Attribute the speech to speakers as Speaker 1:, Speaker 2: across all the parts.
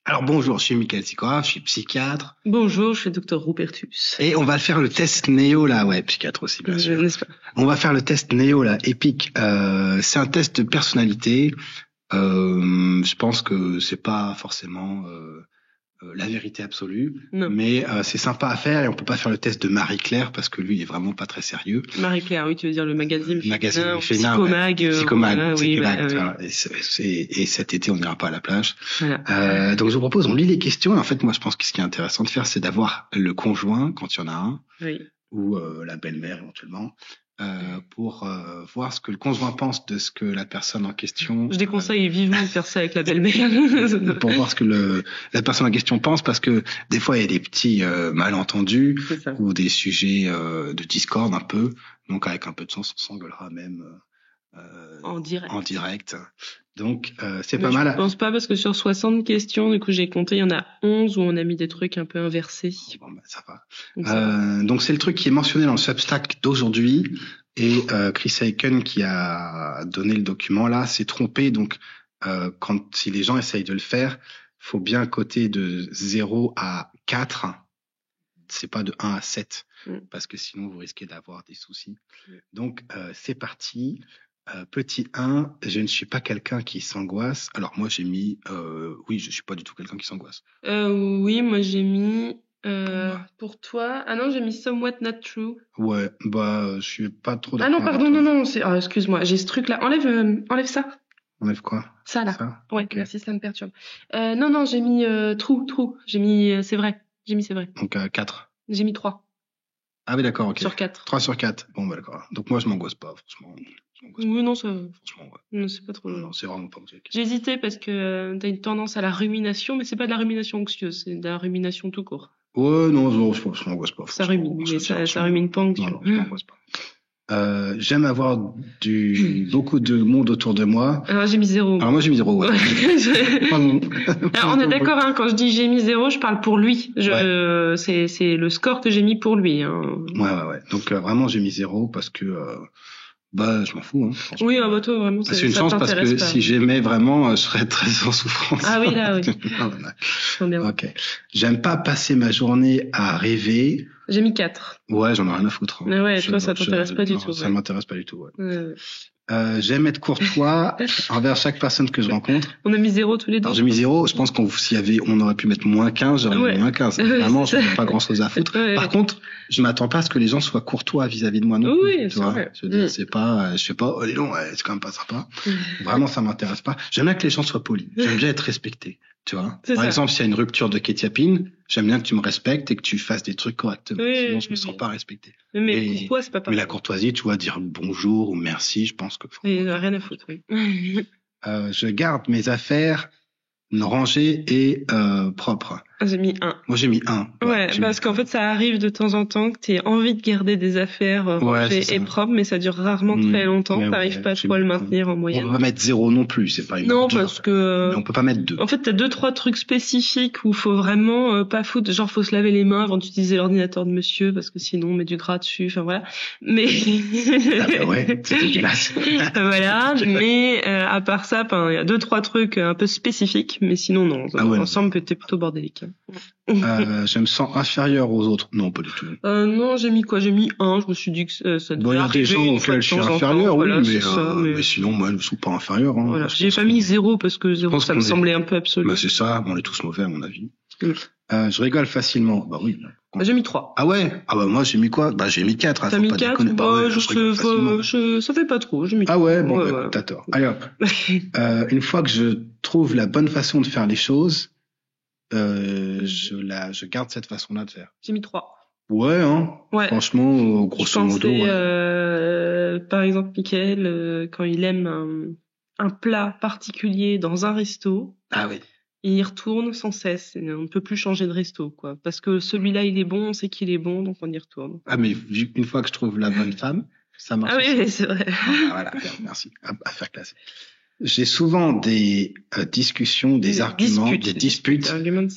Speaker 1: Alors bonjour, je suis Michael Sikora, je suis psychiatre.
Speaker 2: Bonjour, je suis Dr Rupertus.
Speaker 1: Et on va faire le test Néo là, ouais, psychiatre aussi bien sûr.
Speaker 2: N'est-ce pas?
Speaker 1: On va faire le test Néo là, épique. C'est un test de personnalité. Je pense que c'est pas forcément la vérité absolue,
Speaker 2: Non.
Speaker 1: mais c'est sympa à faire et on peut pas faire le test de Marie-Claire parce que lui il est vraiment pas très sérieux.
Speaker 2: Marie-Claire, oui, tu veux dire le magazine
Speaker 1: féminin,
Speaker 2: Psychomag.
Speaker 1: Psychomag,
Speaker 2: voilà,
Speaker 1: oui,
Speaker 2: exact.
Speaker 1: voilà. Et cet été on n'ira pas à la plage.
Speaker 2: Voilà.
Speaker 1: Donc je vous propose, on lit les questions et en fait moi je pense que ce qui est intéressant de faire c'est d'avoir le conjoint quand il y en a un,
Speaker 2: Oui.
Speaker 1: ou la belle-mère éventuellement, pour voir ce que le conjoint pense de ce que la personne en question.
Speaker 2: Je déconseille vivement de faire ça avec la belle-mère.
Speaker 1: Pour voir ce que la personne en question pense, parce que des fois il y a des petits malentendus ou des sujets de discorde un peu. Donc avec un peu de sens, on s'engueulera même
Speaker 2: en direct.
Speaker 1: Donc c'est pas mal.
Speaker 2: Je pense pas, parce que sur 60 questions, du coup j'ai compté, il y en a 11 où on a mis des trucs un peu inversés.
Speaker 1: Bon, bah, ça va. Donc c'est le truc qui est mentionné dans le Substack d'aujourd'hui, et Chris Aiken qui a donné le document là s'est trompé. Donc si les gens essayent de le faire, faut bien coter de 0 à 4. C'est pas de 1 à 7, parce que sinon vous risquez d'avoir des soucis. Donc c'est parti. Petit 1, je ne suis pas quelqu'un qui s'angoisse. Alors moi j'ai mis oui, je suis pas du tout quelqu'un qui s'angoisse.
Speaker 2: Oui, moi j'ai mis pour toi. Ah non, j'ai mis somewhat not true.
Speaker 1: Ouais, je suis pas trop d'accord.
Speaker 2: Ah non, pardon, non, excuse-moi, j'ai ce truc là. Enlève ça.
Speaker 1: Enlève quoi?
Speaker 2: Ça là.
Speaker 1: Ça
Speaker 2: ouais,
Speaker 1: okay.
Speaker 2: Merci, ça me perturbe. Non, j'ai mis true. J'ai mis c'est vrai.
Speaker 1: Donc 4.
Speaker 2: J'ai mis 3.
Speaker 1: Ah oui, d'accord, ok.
Speaker 2: Sur 4.
Speaker 1: 3 sur 4. Bon, d'accord. Donc moi je m'angoisse pas, franchement.
Speaker 2: Oui, non, ça.
Speaker 1: Franchement, ouais.
Speaker 2: Non, c'est pas trop.
Speaker 1: Non, c'est vraiment pas possible.
Speaker 2: J'ai hésité parce que t'as une tendance à la rumination, mais c'est pas de la rumination anxieuse, c'est de la rumination tout court.
Speaker 1: Ouais, non, je m'angoisse pas.
Speaker 2: Ça rumine, mais ça rumine pas anxieux.
Speaker 1: Non, je m'angoisse pas. J'aime avoir beaucoup de monde autour de moi.
Speaker 2: Alors j'ai mis 0.
Speaker 1: Alors moi j'ai mis 0, ouais.
Speaker 2: Alors, on est d'accord, hein, quand je dis j'ai mis 0, je parle pour lui. C'est le score que j'ai mis pour lui. Hein.
Speaker 1: Ouais. Donc vraiment j'ai mis 0 parce que je m'en fous. Hein,
Speaker 2: oui, toi vraiment.
Speaker 1: C'est une chance parce que si j'aimais vraiment, je serais très en souffrance.
Speaker 2: Ah oui, là, oui.
Speaker 1: Bien. Ok. J'aime pas passer ma journée à rêver.
Speaker 2: J'ai mis 4.
Speaker 1: Ouais, j'en ai rien à foutre.
Speaker 2: Hein. Ouais, toi, ça t'intéresse pas du tout.
Speaker 1: Ça m'intéresse pas du tout, ouais. J'aime être courtois envers chaque personne que je rencontre.
Speaker 2: On a mis 0 tous les deux.
Speaker 1: Alors, j'ai mis 0. Je pense on aurait pu mettre moins 15, j'aurais mis moins 15. Vraiment, je n'ai pas grand chose à foutre. Par contre, je m'attends pas à ce que les gens soient courtois vis-à-dire de moi non plus.
Speaker 2: Oui,
Speaker 1: tu vois. Je veux dire, c'est pas, je sais pas, oh, les longs, c'est quand même pas sympa. Vraiment, ça m'intéresse pas. J'aime bien que les gens soient polis. J'aime bien être respecté. Tu vois. Par exemple, s'il y a une rupture de kétiapine, j'aime bien que tu me respectes et que tu fasses des trucs correctement. Sinon, je me sens pas respecté.
Speaker 2: Mais pourquoi c'est pas pareil?
Speaker 1: Mais la courtoisie, tu vois, dire bonjour ou merci, je pense que.
Speaker 2: Rien à foutre, oui.
Speaker 1: Je garde mes affaires rangées et propres.
Speaker 2: J'ai mis 1.
Speaker 1: Moi, j'ai mis 1.
Speaker 2: Ouais, parce qu'en fait, ça arrive de temps en temps que t'aies envie de garder des affaires rangées et propres, mais ça dure rarement très longtemps. T'arrives pas trop à le maintenir en moyenne.
Speaker 1: On peut pas mettre 0 non plus, c'est pas une.
Speaker 2: Non, parce que.
Speaker 1: Mais on peut pas mettre 2.
Speaker 2: En fait, t'as 2-3 trucs spécifiques où faut vraiment pas foutre. Genre, faut se laver les mains avant d'utiliser l'ordinateur de monsieur, parce que sinon on met du gras dessus. Enfin voilà. Mais.
Speaker 1: Ouais, c'est dégueulasse.
Speaker 2: Voilà. Mais à part ça, il y a 2-3 trucs un peu spécifiques, mais sinon non. Ensemble, t'es plutôt bordélique.
Speaker 1: Je me sens inférieur aux autres. Non, pas du tout.
Speaker 2: Non, j'ai mis quoi? J'ai mis 1. Je me suis dit que ça devait arriver.
Speaker 1: Il y a des gens auxquels je suis inférieur, oui,
Speaker 2: voilà,
Speaker 1: mais sinon, moi, je ne suis pas inférieur. Hein.
Speaker 2: Voilà. J'ai pas mis 0 parce que 0, ça me semblait un peu absolu.
Speaker 1: C'est ça, on est tous mauvais à mon avis. Je rigole facilement. Bah oui.
Speaker 2: J'ai mis 3.
Speaker 1: Ah ouais? Ah bah moi j'ai mis quoi? Bah j'ai mis 4.
Speaker 2: T'as mis 4? Ça fait pas trop. J'ai mis 3.
Speaker 1: Ah ouais? Bon, t'as tort. Allez hop. Une fois que je trouve la bonne façon de faire les choses, je garde cette façon-là de faire.
Speaker 2: J'ai mis 3.
Speaker 1: Ouais, hein. Ouais. Franchement, grosso modo.
Speaker 2: Par exemple, Michael, quand il aime un plat particulier dans un resto.
Speaker 1: Ah oui.
Speaker 2: Il y retourne sans cesse. Et on ne peut plus changer de resto, quoi. Parce que celui-là, il est bon, on sait qu'il est bon, donc on y retourne.
Speaker 1: Ah, mais une fois que je trouve la bonne femme, ça marche.
Speaker 2: Ah oui, c'est vrai.
Speaker 1: Voilà, merci. À faire classer. J'ai souvent des discussions, des disputes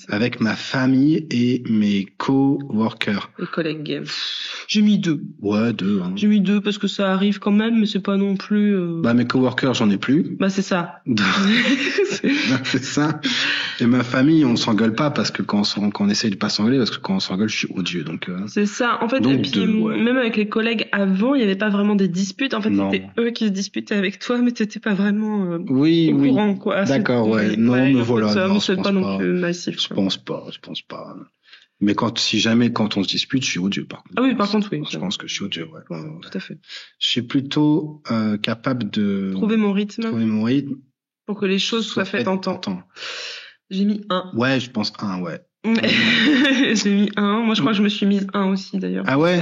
Speaker 1: avec ma famille et mes coworkers.
Speaker 2: Les collègues. J'ai mis 2.
Speaker 1: Ouais, 2. Hein.
Speaker 2: J'ai mis 2 parce que ça arrive quand même, mais c'est pas non plus...
Speaker 1: Bah, mes coworkers, j'en ai plus.
Speaker 2: Bah, c'est ça.
Speaker 1: C'est ça. Et ma famille, on s'engueule pas parce que quand on essaye de pas s'engueuler, parce que quand on s'engueule, je suis odieux. Donc,
Speaker 2: c'est ça. En fait, donc, et puis, même avec les collègues avant, il y avait pas vraiment des disputes. En fait, c'était eux qui se disputaient avec toi, mais t'étais pas vraiment au courant, quoi.
Speaker 1: D'accord, ouais. Non, mais voilà.
Speaker 2: Ça,
Speaker 1: non,
Speaker 2: c'est pas non plus massif.
Speaker 1: Je pense pas. Mais quand on se dispute, je suis odieux, par contre.
Speaker 2: Ah oui, par contre, oui.
Speaker 1: Je pense que je suis odieux, ouais.
Speaker 2: Tout à fait.
Speaker 1: Je suis plutôt capable de
Speaker 2: trouver mon rythme. Pour que les choses soient faites en temps. J'ai mis 1.
Speaker 1: Ouais, je pense 1, ouais.
Speaker 2: J'ai mis 1. Moi, je crois que je me suis mise 1 aussi, d'ailleurs.
Speaker 1: Ah ouais?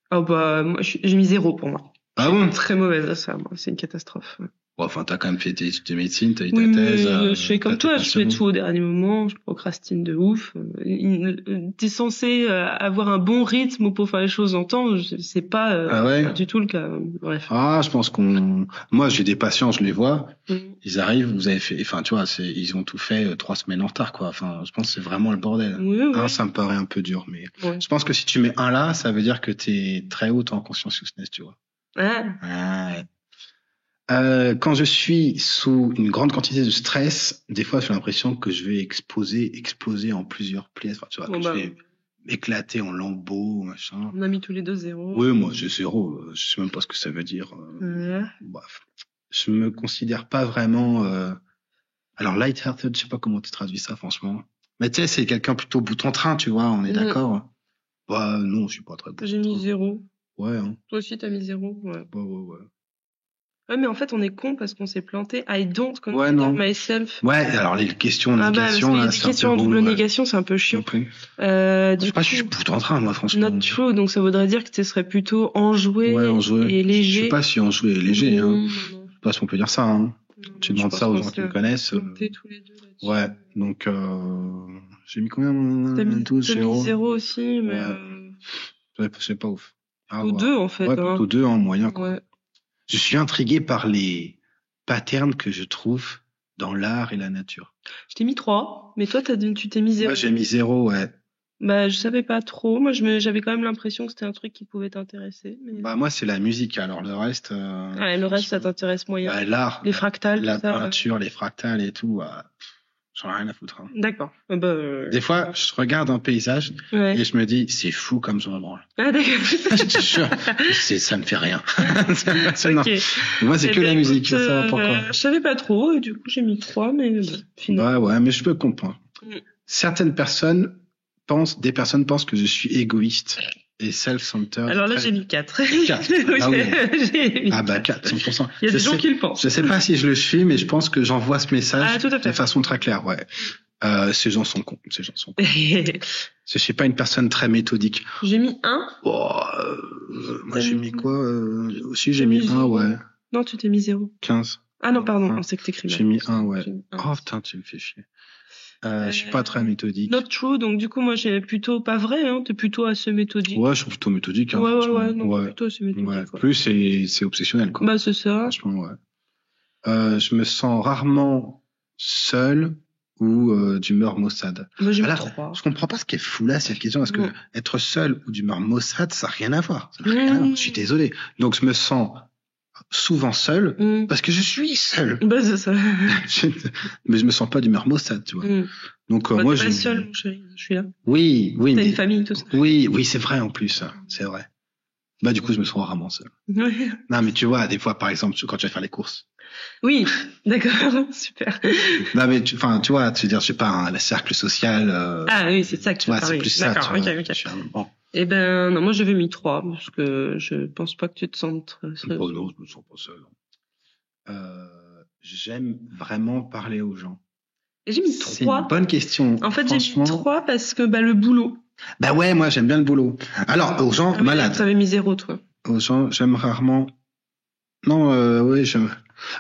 Speaker 2: Ah bah, moi, j'ai mis 0 pour moi.
Speaker 1: Ah bon?
Speaker 2: Très mauvaise à ça, moi. C'est une catastrophe.
Speaker 1: Bon, enfin, t'as quand même fait tes études de médecine, t'as eu ta thèse.
Speaker 2: Je fais comme toi, je fais tout au dernier moment, je procrastine de ouf. T'es censé avoir un bon rythme pour faire les choses en temps, c'est pas du tout le cas. Bref.
Speaker 1: Ah, je pense moi, j'ai des patients, je les vois, ils arrivent, vous avez fait, enfin, tu vois, ils ont tout fait 3 semaines en retard, quoi. Enfin, je pense que c'est vraiment le bordel.
Speaker 2: Oui.
Speaker 1: Ça me paraît un peu dur, mais je pense que si tu mets 1 là, ça veut dire que t'es très haut en conscientiousness, tu vois. Ouais. Quand je suis sous une grande quantité de stress, des fois, j'ai l'impression que je vais exploser en plusieurs pièces. Enfin, tu vois, je vais m'éclater en lambeaux, machin.
Speaker 2: On a mis tous les 2 0.
Speaker 1: Oui, moi, j'ai 0. Je sais même pas ce que ça veut dire. Bref. Je me considère pas vraiment, alors, light-hearted, je sais pas comment tu traduis ça, franchement. Mais tu sais, c'est quelqu'un plutôt bout en train, tu vois, on est d'accord. Bah, non, je suis pas très bout.
Speaker 2: J'ai mis 0.
Speaker 1: Ouais, hein.
Speaker 2: Toi aussi, t'as mis 0. Ouais.
Speaker 1: Ouais,
Speaker 2: mais en fait, on est con parce qu'on s'est planté. I don't consider myself.
Speaker 1: Ouais, alors les questions de négation, là,
Speaker 2: c'est un peu... Les questions en double négation, c'est un peu chiant.
Speaker 1: Du coup, je suis bout en train, moi, franchement.
Speaker 2: Not true, donc ça voudrait dire que tu serais plutôt enjoué et léger.
Speaker 1: Je sais pas si enjoué et léger, hein. Je sais pas si on peut dire ça, hein. Tu demandes ça aux gens qui me connaissent.
Speaker 2: Tous les 2 là-dessus.
Speaker 1: Ouais, donc, j'ai mis combien?
Speaker 2: T'as mis 0 aussi, mais
Speaker 1: c'est pas ouf.
Speaker 2: Plutôt 2, en fait.
Speaker 1: Ouais, plutôt 2, en moyen, quoi.
Speaker 2: Ouais.
Speaker 1: Je suis intrigué par les patterns que je trouve dans l'art et la nature.
Speaker 2: Je t'ai mis 3, mais toi, tu t'es mis 0.
Speaker 1: Moi, j'ai mis 0, ouais.
Speaker 2: Bah, je savais pas trop. Moi, j'avais quand même l'impression que c'était un truc qui pouvait t'intéresser. Mais...
Speaker 1: Bah, moi, c'est la musique. Alors, le reste...
Speaker 2: le reste, ça t'intéresse moyen.
Speaker 1: L'art.
Speaker 2: Les fractales.
Speaker 1: La peinture, les fractales et tout. J'en ai rien à foutre. Hein.
Speaker 2: D'accord.
Speaker 1: Des fois, je regarde un paysage et je me dis, c'est fou comme je me branle.
Speaker 2: Ah, d'accord.
Speaker 1: Je te jure, ça ne fait rien. Okay. Moi, c'est que la musique. Ça va pourquoi.
Speaker 2: Je savais pas trop, et du coup, j'ai mis 3, mais finalement.
Speaker 1: Ouais, mais je peux comprendre. Des personnes pensent que je suis égoïste et self-centered.
Speaker 2: Alors là, j'ai mis 4.
Speaker 1: 4. Ah oui. Ah bah 4, 100%.
Speaker 2: Il y a des gens qui le pensent.
Speaker 1: Je sais pas si je le suis, mais je pense que j'envoie ce message de façon très claire, ouais. Ces gens sont cons. Je suis pas une personne très méthodique.
Speaker 2: J'ai mis 1.
Speaker 1: Moi, j'ai mis quoi aussi, j'ai mis 1, ouais.
Speaker 2: Non, tu t'es mis 0.
Speaker 1: 15.
Speaker 2: Ah non, pardon, c'est que t'écris mal.
Speaker 1: J'ai mis 1, ouais. Oh putain, tu me fais chier. Je suis pas très méthodique.
Speaker 2: Not true, donc du coup, moi, j'ai plutôt pas vrai, hein. T'es plutôt assez méthodique.
Speaker 1: Ouais, je suis plutôt méthodique, hein.
Speaker 2: Ouais, plutôt assez méthodique.
Speaker 1: Ouais. Plus, c'est obsessionnel, quoi.
Speaker 2: Bah, c'est ça.
Speaker 1: Franchement, ouais. Je me sens rarement seul ou d'humeur maussade.
Speaker 2: Moi, j'ai mis 3.
Speaker 1: Je comprends pas ce qui est fou là, cette question. Parce que être seul ou d'humeur maussade, ça n'a rien à voir. Je suis désolé. Donc, je me sens souvent seul parce que je suis seul.
Speaker 2: Bah, c'est ça.
Speaker 1: Mais je me sens pas d'humeur maussade, tu vois. Donc moi
Speaker 2: t'es pas seul, mon chéri, je suis là.
Speaker 1: Oui.
Speaker 2: T'as une famille, tout ça.
Speaker 1: Oui, c'est vrai en plus, c'est vrai. Bah du coup, je me sens rarement seul.
Speaker 2: Oui.
Speaker 1: Non, mais tu vois, des fois, par exemple, quand tu vas faire les courses.
Speaker 2: Oui, d'accord, super.
Speaker 1: Non, mais tu vois, tu veux dire, je sais pas, le cercle social.
Speaker 2: Ah oui, c'est ça que tu veux
Speaker 1: parler. C'est plus ça.
Speaker 2: D'accord, ok. Bon. Eh ben, non, moi j'avais mis 3 parce que je pense pas que tu te sentes seul.
Speaker 1: Oh non, je me sens pas seul. J'aime vraiment parler aux gens.
Speaker 2: Et j'ai mis 3.
Speaker 1: C'est une bonne question.
Speaker 2: En fait, j'ai mis 3 parce que le boulot.
Speaker 1: Bah ouais, moi j'aime bien le boulot. Alors aux gens malades.
Speaker 2: Tu avais mis 0, toi.
Speaker 1: Aux gens, j'aime rarement. Non, oui,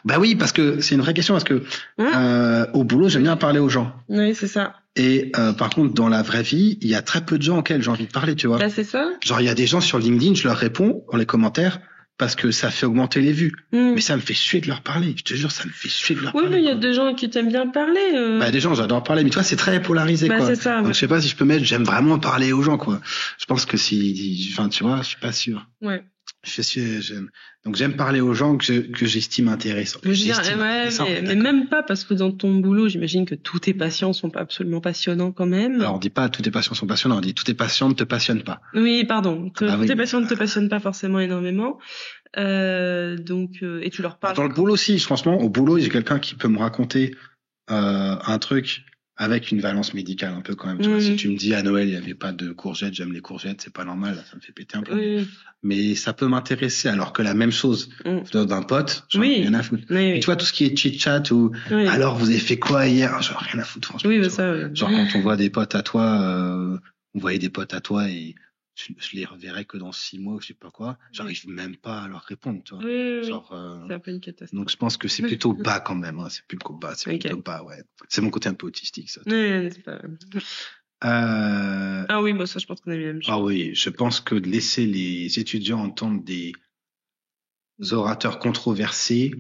Speaker 1: Bah oui, parce que c'est une vraie question, parce que au boulot, j'aime bien parler aux gens.
Speaker 2: Oui, c'est ça.
Speaker 1: Et par contre, dans la vraie vie, il y a très peu de gens auxquels j'ai envie de parler, tu vois.
Speaker 2: Bah c'est ça.
Speaker 1: Genre, il y a des gens sur LinkedIn, je leur réponds dans les commentaires, parce que ça fait augmenter les vues. Mais ça me fait suer de leur parler. Je te jure, ça me fait suer de leur parler.
Speaker 2: Oui, mais il y a des gens qui t'aiment bien parler.
Speaker 1: Des gens, j'adore parler. Mais toi, c'est très polarisé, quoi.
Speaker 2: C'est ça.
Speaker 1: Donc, je sais pas si je peux mettre, j'aime vraiment parler aux gens, quoi. Je pense que tu vois, je suis pas sûr.
Speaker 2: Ouais.
Speaker 1: Donc j'aime parler aux gens que j'estime intéressants.
Speaker 2: Mais même pas, parce que dans ton boulot, j'imagine que tous tes patients sont pas absolument passionnants quand même.
Speaker 1: Alors on dit pas tous tes patients sont passionnants, on dit tous tes patients ne te passionnent pas.
Speaker 2: Oui, pardon. Tous tes patients ne te passionnent pas forcément énormément. Et tu leur parles.
Speaker 1: Dans le boulot aussi, franchement, au boulot, j'ai quelqu'un qui peut me raconter un truc avec une valence médicale un peu quand même. Tu vois, si tu me dis à Noël il y avait pas de courgettes, j'aime les courgettes, c'est pas normal, ça me fait péter un peu. Mais ça peut m'intéresser, alors que la même chose d'un pote, j'en ai rien à foutre. Et tu vois, tout ce qui est chit-chat ou alors vous avez fait quoi hier, genre rien à foutre franchement. Genre quand on voit des potes à toi, on voyait des potes à toi et je les reverrai que dans 6 mois ou je sais pas quoi, j'arrive même pas à leur répondre, tu vois.
Speaker 2: C'est un peu une catastrophe.
Speaker 1: Donc je pense que c'est plutôt bas quand même, hein. C'est plutôt bas, ouais. C'est mon côté un peu autistique, ça.
Speaker 2: C'est pas... Ah oui, ça je pense qu'on a mis la même chose.
Speaker 1: Ah oui, je pense que de laisser les étudiants entendre des orateurs controversés,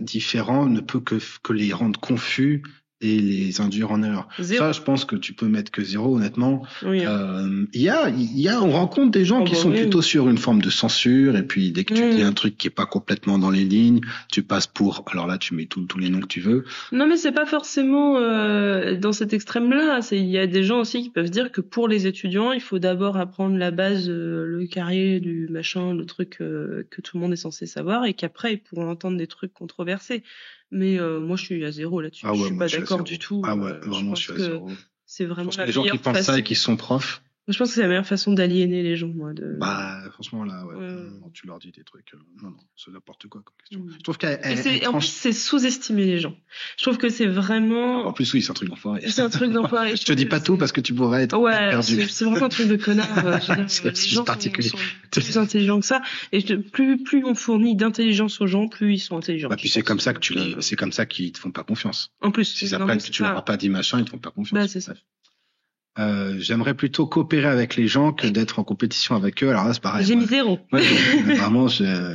Speaker 1: différents, ne peut que les rendre confus et les induire en erreur.
Speaker 2: 0.
Speaker 1: Ça, je pense que tu peux mettre que 0, honnêtement. Oui. On rencontre des gens qui sont plutôt sur une forme de censure, et puis dès que tu dis un truc qui est pas complètement dans les lignes, tu passes pour, alors là, tu mets tous les noms que tu veux.
Speaker 2: Non, mais c'est pas forcément dans cet extrême-là. Il y a des gens aussi qui peuvent dire que pour les étudiants, il faut d'abord apprendre la base, le carré du machin, le truc que tout le monde est censé savoir, et qu'après, ils pourront entendre des trucs controversés. Mais moi, je suis à 0 là-dessus. Je suis pas d'accord du tout.
Speaker 1: Ah ouais, vraiment, je suis à 0.
Speaker 2: C'est vraiment la
Speaker 1: les gens qui pensent ça et qui sont profs.
Speaker 2: Je pense que c'est la meilleure façon d'aliéner les gens, moi.
Speaker 1: Franchement, là, tu leur dis des trucs. Non, c'est n'importe quoi comme question. Je trouve qu'en
Speaker 2: plus, c'est sous-estimer les gens. Je trouve que c'est vraiment.
Speaker 1: En plus, oui, c'est un truc d'enfoiré.
Speaker 2: C'est un truc d'enfoiré.
Speaker 1: Je te dis pas tout parce que tu pourrais être perdu.
Speaker 2: C'est vraiment un truc de connard.
Speaker 1: C'est juste particulier.
Speaker 2: Sont plus intelligents que ça. Et plus on fournit d'intelligence aux gens, plus ils sont intelligents.
Speaker 1: Puis c'est comme ça c'est comme ça qu'ils te font pas confiance.
Speaker 2: En plus.
Speaker 1: Si après tu leur as pas dit machin, ils te font pas confiance.
Speaker 2: C'est ça.
Speaker 1: J'aimerais plutôt coopérer avec les gens que d'être en compétition avec eux. Alors là, c'est pareil.
Speaker 2: J'ai mis 0.
Speaker 1: Vraiment,
Speaker 2: 0.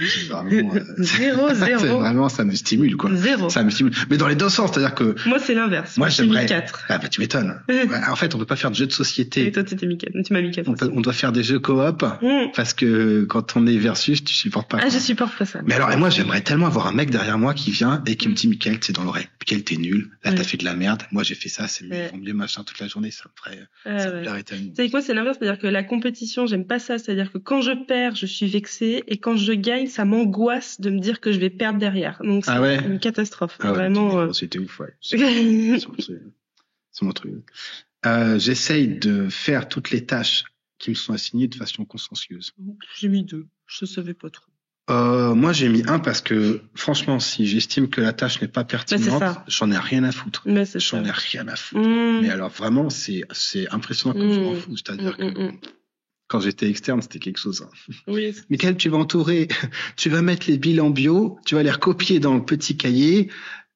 Speaker 1: Vraiment, ça me stimule, quoi.
Speaker 2: 0.
Speaker 1: Ça me stimule. Mais dans les deux sens, c'est-à-dire que.
Speaker 2: Moi, c'est l'inverse.
Speaker 1: Moi, j'aimerais.
Speaker 2: Mis 4.
Speaker 1: Tu m'étonnes. En fait, on peut pas faire de jeux de société.
Speaker 2: Et toi, tu m'as mis 4.
Speaker 1: On doit faire des jeux coop. Parce que quand on est versus, tu supportes pas.
Speaker 2: Je supporte pas ça.
Speaker 1: Mais alors, et moi, j'aimerais tellement avoir un mec derrière moi qui vient et qui me dit, Mickaël, c'est dans l'oreille. Mickaël, t'es nul. Là, t'as fait de la merde. Moi, j'ai fait ça. C'est mieux, machin, toute la journée. Ça me ferait.
Speaker 2: Tu sais quoi, c'est l'inverse, c'est-à-dire que la compétition, j'aime pas ça, c'est-à-dire que quand je perds, je suis vexée, et quand je gagne, ça m'angoisse de me dire que je vais perdre derrière. Donc c'est une catastrophe. Vraiment.
Speaker 1: C'était ouf, ouais. C'est mon truc. J'essaye de faire toutes les tâches qui me sont assignées de façon consciencieuse.
Speaker 2: J'ai mis 2. Je savais pas trop.
Speaker 1: Moi, j'ai mis 1 parce que, franchement, si j'estime que la tâche n'est pas pertinente, j'en ai rien à foutre. J'en ai rien à foutre. Mais alors, vraiment, c'est impressionnant comme je m'en fous. C'est-à-dire que quand j'étais externe, c'était quelque chose. Hein.
Speaker 2: Oui.
Speaker 1: Mickaël, tu vas entourer, tu vas mettre les bilans bio, tu vas les recopier dans le petit cahier.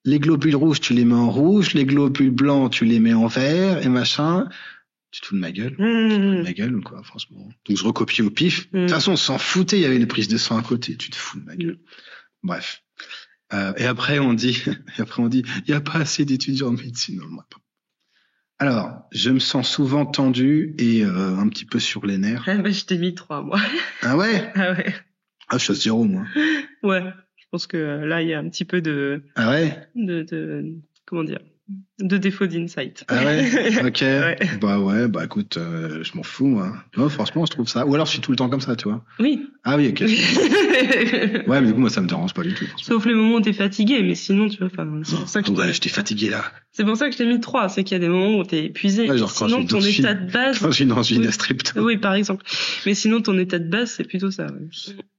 Speaker 1: Les globules rouges, tu les mets en rouge, les globules blancs, tu les mets en vert et machin. Tu te fous de ma gueule? Tu te fous de ma gueule, quoi, franchement. Donc, je recopiais au pif. De toute façon, on s'en foutait, il y avait une prise de sang à côté. Tu te fous de ma gueule. Bref. Et après, on dit, il y a pas assez d'étudiants en médecine dans le monde. Alors, je me sens souvent tendu et, un petit peu sur les nerfs.
Speaker 2: Je t'ai mis 3, moi.
Speaker 1: Ah ouais?
Speaker 2: Ah ouais.
Speaker 1: Ah, je suis à 0, moi.
Speaker 2: Ouais. Je pense que là, il y a un petit peu de...
Speaker 1: Ah ouais?
Speaker 2: Comment dire? De défaut d'insight.
Speaker 1: Ah ouais? Ok. Ouais. Écoute, je m'en fous, moi. Non, franchement, je trouve ça. Ou alors, je suis tout le temps comme ça, tu vois.
Speaker 2: Oui.
Speaker 1: Ah oui, ok. Ouais, mais du coup, moi, ça me dérange pas du tout.
Speaker 2: Sauf les moments où t'es fatigué, mais sinon, tu vois, c'est pour ça que
Speaker 1: j'étais fatigué, là.
Speaker 2: C'est pour ça que je t'ai mis 3, c'est qu'il y a des moments où t'es épuisé.
Speaker 1: Ouais, genre
Speaker 2: sinon, ton état de base.
Speaker 1: Quand j'ai une angine strepto.
Speaker 2: Oui, par exemple. Mais sinon, ton état de base, c'est plutôt ça,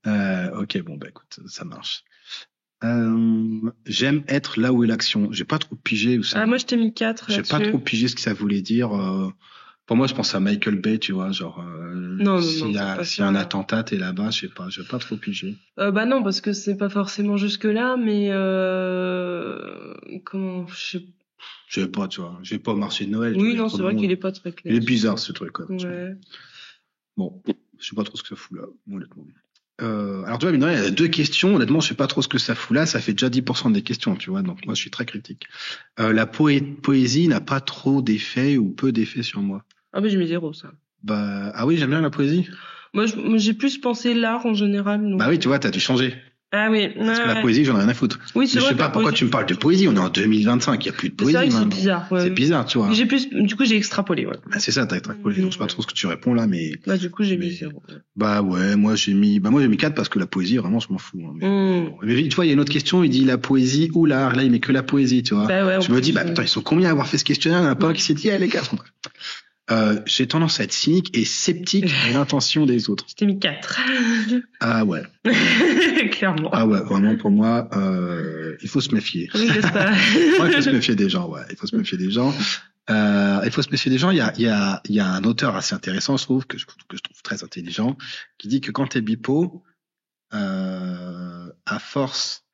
Speaker 1: ok, bon, écoute, ça marche. J'aime être là où est l'action. J'ai pas trop pigé où ça.
Speaker 2: Ah, moi, je t'ai mis 4.
Speaker 1: J'ai pas trop pigé ce que ça voulait dire. Pour moi, je pense à Michael Bay, tu vois, genre. S'il y a un attentat, t'es là-bas, je sais pas, j'ai pas trop pigé.
Speaker 2: Non, parce que c'est pas forcément jusque là, mais comment, je
Speaker 1: sais pas, tu vois, j'ai pas au marché de Noël.
Speaker 2: Oui, non, c'est vrai qu'il est pas très clair.
Speaker 1: Il est bizarre ce truc, quoi.
Speaker 2: Ouais.
Speaker 1: Bon, je sais pas trop ce que ça fout là, honnêtement. Alors tu vois, il y a 2 questions. Honnêtement, je sais pas trop ce que ça fout là. Ça fait déjà 10% des questions, tu vois. Donc moi, je suis très critique. La poésie n'a pas trop d'effet ou peu d'effet sur moi.
Speaker 2: Ah mais j'ai mis 0 ça.
Speaker 1: Ah oui, j'aime bien la poésie.
Speaker 2: Moi j'ai plus pensé l'art en général. Donc...
Speaker 1: Bah oui, tu vois, t'as dû changer.
Speaker 2: Ah oui.
Speaker 1: Parce que la poésie, j'en ai rien à foutre.
Speaker 2: Oui, c'est
Speaker 1: mais
Speaker 2: vrai.
Speaker 1: Je sais pas pourquoi tu me parles de poésie. On est en 2025, il y a plus de poésie.
Speaker 2: C'est vrai que c'est bizarre. Ouais.
Speaker 1: C'est bizarre, tu vois.
Speaker 2: Du coup, j'ai extrapolé. Ouais.
Speaker 1: Bah, c'est ça, t'as extrapolé. Donc, je sais pas trop ce que tu réponds là, mais.
Speaker 2: Bah du coup, j'ai mis 0.
Speaker 1: Bah ouais, moi j'ai mis 4 parce que la poésie, vraiment, je m'en fous. Hein. Mais tu vois, il y a une autre question. Il dit la poésie ou l'art. Là, il met que la poésie, tu vois.
Speaker 2: Bah ouais,
Speaker 1: je me dis, putain, ils sont combien à avoir fait ce questionnaire? Il y en a pas un qui s'est dit, les gars. J'ai tendance à être cynique et sceptique à l'intention des autres.
Speaker 2: Je t'ai mis 4.
Speaker 1: Ah ouais.
Speaker 2: Clairement.
Speaker 1: Ah ouais, vraiment pour moi, il faut se méfier.
Speaker 2: Oui, n'est-ce pas?
Speaker 1: Ouais, il faut se méfier des gens, ouais. Il faut se méfier des gens. Il faut se méfier des gens. Il y a un auteur assez intéressant, je trouve, que je trouve très intelligent, qui dit que quand t'es bipo, à force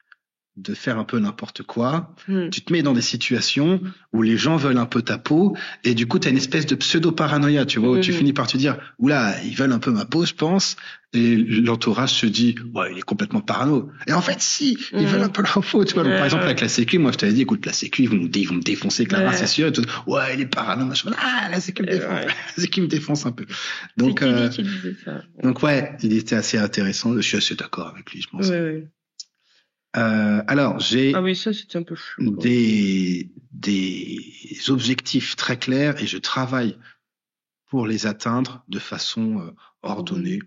Speaker 1: de faire un peu n'importe quoi, tu te mets dans des situations où les gens veulent un peu ta peau, et du coup, t'as une espèce de pseudo-paranoïa, tu vois, où tu finis par te dire, oula, ils veulent un peu ma peau, je pense, et l'entourage se dit, ouais, il est complètement parano. Et en fait, si, ils veulent un peu leur peau, tu vois. Donc, par exemple, avec la sécu, moi, je t'avais dit, écoute, la sécu, ils vont me défoncer, Clara, c'est sûr. Et tout, ouais, il est parano, machin. Ah, la sécu me défonce. La sécu me défonce un peu. Donc,
Speaker 2: qui disait ça.
Speaker 1: Donc, ouais, il était assez intéressant. Je suis assez d'accord avec lui, je pense.
Speaker 2: Ouais.
Speaker 1: Alors, j'ai
Speaker 2: oui, ça, c'était un peu flou,
Speaker 1: des objectifs très clairs et je travaille pour les atteindre de façon ordonnée.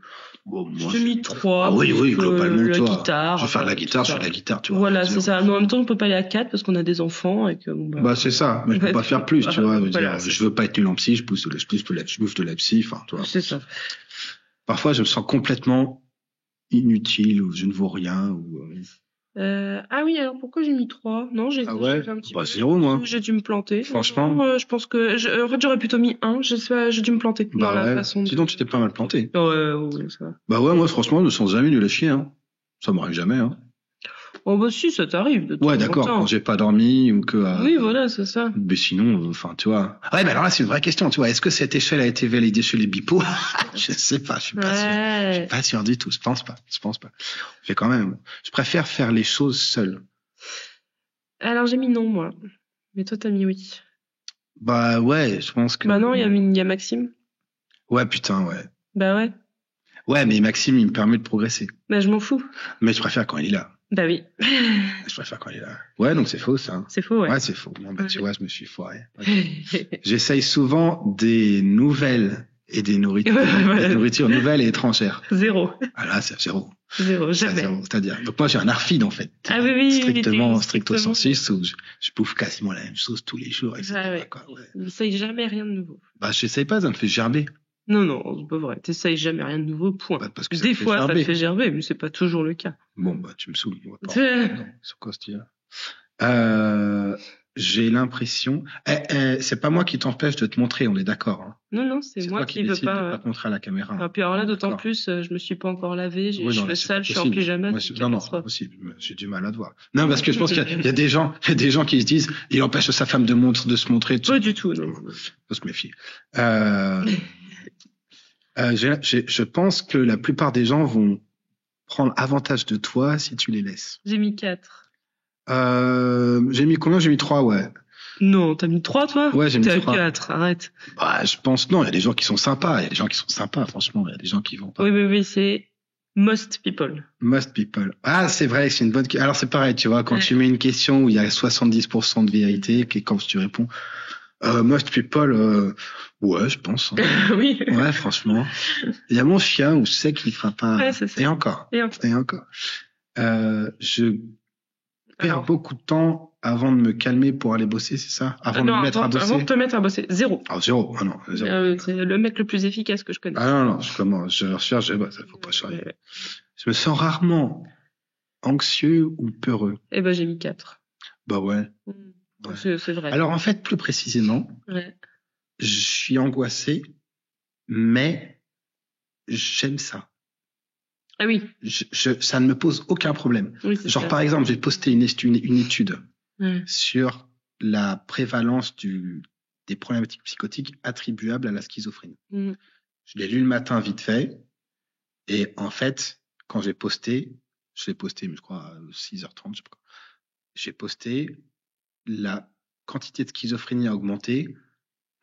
Speaker 1: Bon, moi,
Speaker 2: je t'ai mis 3.
Speaker 1: Ah oui, globalement,
Speaker 2: la
Speaker 1: toi.
Speaker 2: guitare.
Speaker 1: Je vais faire de la guitare sur la guitare, tu vois.
Speaker 2: Voilà, c'est ça. Mais en même temps, on peut pas aller à 4 parce qu'on a des enfants et que,
Speaker 1: bah, c'est ça. Mais je peux pas faire plus, tu vois.
Speaker 2: Voilà,
Speaker 1: je veux pas être nul en psy, je bouffe de la psy, enfin, tu vois.
Speaker 2: C'est ça.
Speaker 1: Parfois, je me sens complètement inutile ou je ne vaux rien ou,
Speaker 2: Ah oui, alors pourquoi j'ai mis 3? Non, j'ai
Speaker 1: ah ouais,
Speaker 2: un petit
Speaker 1: bah,
Speaker 2: peu.
Speaker 1: 0, moi.
Speaker 2: J'ai dû me planter.
Speaker 1: Franchement.
Speaker 2: Je pense que, en fait, j'aurais plutôt mis 1. J'ai dû me planter dans la façon.
Speaker 1: Sinon, tu t'es pas mal planté.
Speaker 2: Ouais, ça va.
Speaker 1: Bah ouais, moi, franchement, je me sens jamais nul à chier, hein. Ça m'arrive jamais, hein.
Speaker 2: Oh, bah si, ça t'arrive.
Speaker 1: Ouais, d'accord, quand j'ai pas dormi ou que...
Speaker 2: Oui, voilà, c'est ça.
Speaker 1: Mais sinon, enfin, tu vois. Ouais, mais alors là, c'est une vraie question, tu vois. Est-ce que cette échelle a été validée chez les bipos? Je sais pas, je suis pas sûr. Je suis pas sûr du tout, je pense pas. Mais quand même, je préfère faire les choses seul.
Speaker 2: Alors, j'ai mis non, moi. Mais toi, t'as mis oui.
Speaker 1: Bah ouais, je pense que...
Speaker 2: Bah non, il y a Maxime.
Speaker 1: Ouais, putain, ouais.
Speaker 2: Bah ouais.
Speaker 1: Ouais, mais Maxime, il me permet de progresser.
Speaker 2: Bah je m'en fous.
Speaker 1: Mais je préfère quand il est là.
Speaker 2: Bah oui.
Speaker 1: Je préfère quand il est là. Ouais, donc c'est faux, ça.
Speaker 2: C'est faux, ouais.
Speaker 1: Ouais, c'est faux. Bon, bah, tu vois, je me suis foiré. J'essaye souvent des nouvelles et des nourritures, des nourritures nouvelles et étrangères.
Speaker 2: 0.
Speaker 1: Ah là, c'est 0.
Speaker 2: 0, jamais.
Speaker 1: C'est-à-dire, donc moi, j'ai un arfide, en fait.
Speaker 2: Ah oui.
Speaker 1: Stricto sensus, où je bouffe quasiment la même chose tous les jours, etc.
Speaker 2: Ah ouais. J'essaye jamais rien de nouveau.
Speaker 1: Bah, j'essaye pas, ça me fait gerber.
Speaker 2: Non, c'est pas vrai. T'essayes jamais rien de nouveau, point.
Speaker 1: Bah, parce que
Speaker 2: des fois, ça te fait gerber, mais c'est pas toujours le cas.
Speaker 1: Bon, bah, tu me saoules. Non, sur quoi ce j'ai l'impression... c'est pas moi qui t'empêche de te montrer, on est d'accord. Hein.
Speaker 2: Non, c'est moi qui veux pas...
Speaker 1: de pas te montrer à la caméra.
Speaker 2: Ah, puis alors là, d'autant plus, je me suis pas encore lavé, j'ai les cheveux sales, je suis en pyjama.
Speaker 1: Non, c'est possible. J'ai du mal à te voir. Non, parce que je pense qu'il y a des gens qui se disent, il empêche sa femme de se montrer.
Speaker 2: Pas du tout, non.
Speaker 1: Faut se méfier. Je pense que la plupart des gens vont prendre avantage de toi si tu les laisses.
Speaker 2: J'ai mis 4.
Speaker 1: J'ai mis combien? J'ai mis 3, ouais.
Speaker 2: Non, t'as mis 3, toi?
Speaker 1: Ouais, j'ai mis 3.
Speaker 2: T'as 4, arrête.
Speaker 1: Bah, je pense, non, il y a des gens qui sont sympas. Franchement. Il y a des gens qui vont pas.
Speaker 2: Oui, c'est most people.
Speaker 1: Most people. Ah, c'est vrai, c'est une bonne question. Alors, c'est pareil, tu vois, quand tu mets une question où il y a 70% de vérité, et quand tu réponds, most people, ouais, je pense. Hein.
Speaker 2: Oui.
Speaker 1: Ouais, franchement. Il y a mon chien où je sais qu'il fera pas.
Speaker 2: Ouais, c'est ça.
Speaker 1: Et encore. Je perds beaucoup de temps avant de me calmer pour aller bosser, c'est ça? Avant de me mettre à bosser?
Speaker 2: Avant de te mettre à bosser. 0.
Speaker 1: Ah, 0. Ah non, 0.
Speaker 2: C'est le mec le plus efficace que je connais.
Speaker 1: Ah non, je recherche, ça faut pas charrier. Ouais. Je me sens rarement anxieux ou peureux.
Speaker 2: Eh ben, j'ai mis 4.
Speaker 1: Bah ouais.
Speaker 2: Ouais. C'est vrai.
Speaker 1: Alors en fait, plus précisément, je suis angoissé, mais j'aime ça.
Speaker 2: Ah oui.
Speaker 1: Ça ne me pose aucun problème.
Speaker 2: Oui,
Speaker 1: genre, par exemple, j'ai posté une étude sur la prévalence des problématiques psychotiques attribuables à la schizophrénie. Je l'ai lu le matin vite fait. Et en fait, quand j'ai posté, je l'ai posté, mais je crois à 6h30, je sais pas quoi. J'ai posté, la quantité de schizophrénie a augmenté.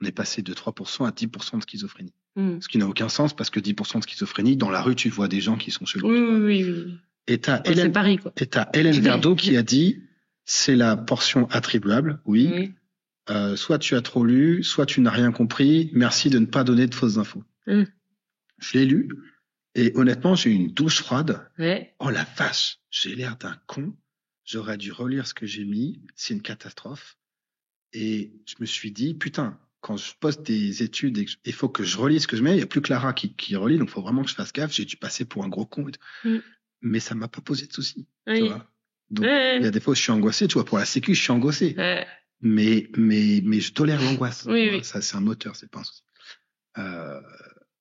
Speaker 1: On est passé de 3% à 10% de schizophrénie. Ce qui n'a aucun sens parce que 10% de schizophrénie, dans la rue, tu vois des gens qui sont chelous.
Speaker 2: Oui.
Speaker 1: Et t'as
Speaker 2: c'est Paris, quoi.
Speaker 1: Hélène Verdot qui a dit, c'est la portion attribuable, oui. Soit tu as trop lu, soit tu n'as rien compris. Merci de ne pas donner de fausses infos. Je l'ai lu et honnêtement, j'ai eu une douche froide.
Speaker 2: Ouais.
Speaker 1: Oh la vache, j'ai l'air d'un con. J'aurais dû relire ce que j'ai mis. C'est une catastrophe. Et je me suis dit, putain, quand je poste des études, il faut que je relise ce que je mets. Il n'y a plus Clara qui relit, donc il faut vraiment que je fasse gaffe. J'ai dû passer pour un gros con. Mais ça m'a pas posé de soucis. Tu vois. Donc, il y a des fois où je suis angoissé. Tu vois, pour la sécu, je suis angoissé. Mais je tolère l'angoisse.
Speaker 2: Oui.
Speaker 1: Ça, c'est un moteur, c'est pas un souci.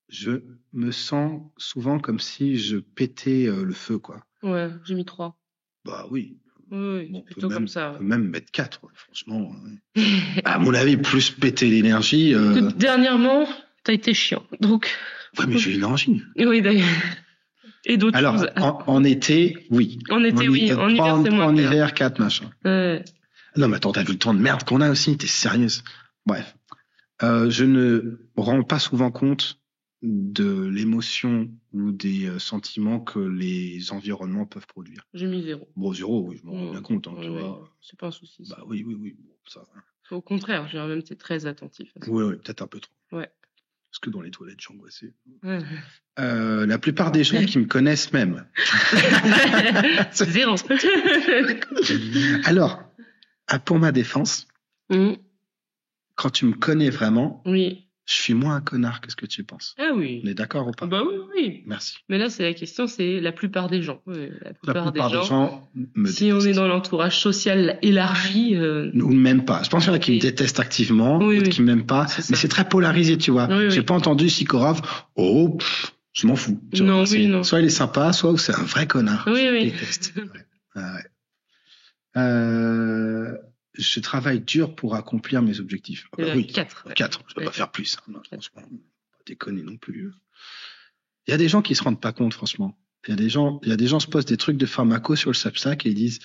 Speaker 1: Je me sens souvent comme si je pétais le feu, quoi.
Speaker 2: Ouais, j'ai mis 3.
Speaker 1: Bah oui.
Speaker 2: Oui, bon, plutôt comme ça.
Speaker 1: On peut même mettre 4, franchement. À mon avis, plus péter l'énergie.
Speaker 2: Dernièrement, t'as été chiant, donc.
Speaker 1: Ouais, mais j'ai l'énergie.
Speaker 2: Oui, d'ailleurs. Et d'autres
Speaker 1: choses. Alors, en été, oui.
Speaker 2: En été, oui. En hiver, c'est moins.
Speaker 1: En hiver, 4, machin. Non, mais attends, t'as vu le temps de merde qu'on a aussi? T'es sérieuse? Bref. Je ne rends pas souvent compte de l'émotion ou des sentiments que les environnements peuvent produire.
Speaker 2: J'ai mis 0.
Speaker 1: Bon, 0, oui, je m'en rends bien compte. Tu vois.
Speaker 2: C'est pas un souci.
Speaker 1: Bah oui. Bon, ça.
Speaker 2: Au contraire, j'ai même été très attentif.
Speaker 1: Oui, peut-être un peu trop.
Speaker 2: Ouais.
Speaker 1: Parce que dans les toilettes, je suis angoissé. La plupart des gens qui me connaissent même.
Speaker 2: 0.
Speaker 1: Alors, pour ma défense, quand tu me connais vraiment, je suis moins un connard que ce que tu penses.
Speaker 2: Ah oui.
Speaker 1: On est d'accord ou pas?
Speaker 2: Bah oui.
Speaker 1: Merci.
Speaker 2: Mais là, c'est la question, c'est la plupart des gens.
Speaker 1: La plupart des gens me
Speaker 2: si on est dans l'entourage social élargi...
Speaker 1: Ou même pas. Je pense qu'il y en a qui me détestent activement, d'autres qui m'aiment pas. Mais c'est très polarisé, tu vois. J'ai pas entendu Sikorov. Je m'en fous.
Speaker 2: Non.
Speaker 1: Soit il est sympa, soit c'est un vrai connard.
Speaker 2: Oui.
Speaker 1: Je déteste. Je travaille dur pour accomplir mes objectifs. Oui.
Speaker 2: 4.
Speaker 1: 4. Je peux pas faire plus. Non, franchement, pas déconner non plus. Il y a des gens qui se rendent pas compte, franchement. Il y a des gens se posent des trucs de pharmaco sur le Substack et ils disent,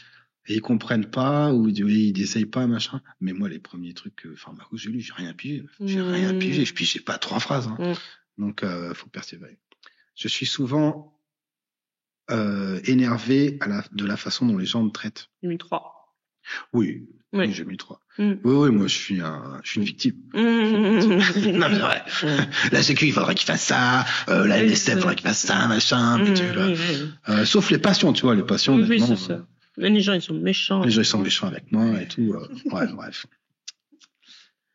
Speaker 1: et ils comprennent pas, ou ils essayent pas, machin. Mais moi, les premiers trucs pharmaco, j'ai lu, j'ai rien pigé. Je pigeais pas 3 phrases. Donc, faut persévérer. Je suis souvent énervé de la façon dont les gens me traitent.
Speaker 2: J'ai mis 3.
Speaker 1: Oui, j'ai mis 3. Oui, moi, je suis une victime. Non, mais vrai. La sécu, il faudrait qu'il fasse ça. La LSF, il faudrait qu'il fasse ça, machin. Sauf les patients, tu vois, les patients.
Speaker 2: Oui, c'est ça. Mais les gens, ils sont méchants.
Speaker 1: Les gens, ils sont méchants avec moi et tout. Bref.